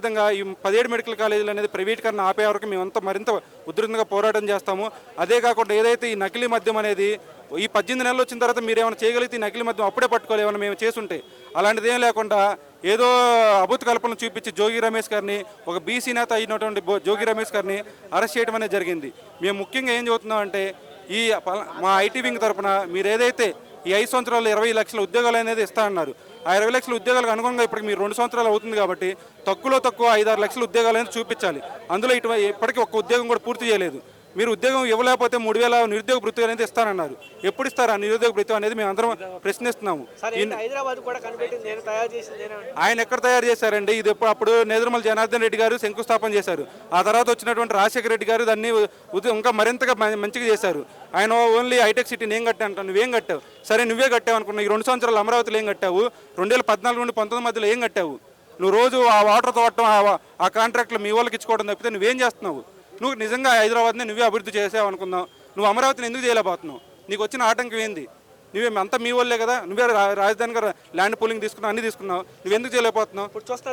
అదేవిధంగా ఈ 17 మెడికల్ కాలేజీలు అనేది ప్రైవేటీకరణ ఆపే వరకు మేమంతా మరింత ఉధృతంగా పోరాటం చేస్తాము. అదే కాకుండా ఏదైతే ఈ నకిలీ మద్యం అనేది ఈ 18 నెలలు వచ్చిన తర్వాత మీరు ఏమైనా చేయగలిగితే ఈ నకిలీ మద్యం అప్పుడే పట్టుకోవాలి ఏమైనా మేము చేసుంటే. అలాంటిది ఏం లేకుండా ఏదో అభూత కల్పనలు చూపించి జోగి రమేష్ గారిని, ఒక బీసీ నేత అయినటువంటి జోగి రమేష్ గారిని అరెస్ట్ చేయడం అనేది జరిగింది. మేము ముఖ్యంగా ఏం చెబుతున్నాం అంటే ఈ మా ఐటీ వింగ్ తరఫున మీరు ఏదైతే ఈ 5 సంవత్సరాలు 20 లక్షల ఉద్యోగాలు అనేది ఇస్తా అన్నారు. ఆ 20 లక్షల ఉద్యోగాలకు అనుగుణంగా ఇప్పటికి మీరు 2 సంవత్సరాలు అవుతుంది కాబట్టి తక్కువ 5-6 లక్షల ఉద్యోగాలు అనేది చూపించాలి. అందులో ఇప్పటికీ ఒక్క ఉద్యోగం కూడా పూర్తి చేయలేదు. మీరు ఉద్యోగం ఇవ్వలేకపోతే 3,000 నిరుద్యోగ భృతి అనేది ఇస్తానన్నారు. ఎప్పుడు ఇస్తారు ఆ నిరుద్యోగ భృతి అనేది మేము అందరం ప్రశ్నిస్తున్నాము. ఆయన ఎక్కడ తయారు చేశారండి? ఇది అప్పుడు నేదురుమల జనార్దన్ రెడ్డి గారు శంకుస్థాపన చేశారు. ఆ తర్వాత వచ్చినటువంటి రాజశేఖర రెడ్డి గారు దాన్ని ఇంకా మరింతగా మంచిగా చేశారు. ఆయన ఓన్లీ హైటెక్ సిటీ నేను కట్టాను అంటాను. నువ్వేం కట్టావు? సరే నువ్వే కట్టావు అనుకున్నావు. ఈ 2 సంవత్సరాలు అమరావతిలో ఏం కట్టావు? 2014 నుండి 19 మధ్యలో ఏం కట్టావు? నువ్వు రోజు ఆ వాటర్ తోడటం ఆ కాంట్రాక్ట్లు మీ వాళ్ళకి ఇచ్చుకోవడం తప్పితే నువ్వేం చేస్తున్నావు? నువ్వు నిజంగా హైదరాబాద్ని నువ్వే అభివృద్ధి చేసావు అనుకుందాం. నువ్వు అమరావతిని ఎందుకు చేయలేకపోతున్నావు? నీకు వచ్చిన ఆటంకం ఏంది? నువ్వే అంతా మీ వాళ్ళే కదా, నువ్వే రాజధానిగా ల్యాండ్ పూలింగ్ తీసుకున్నావు, అన్ని తీసుకున్నావు, నువ్వెందుకు చేయలేకపోతున్నావు?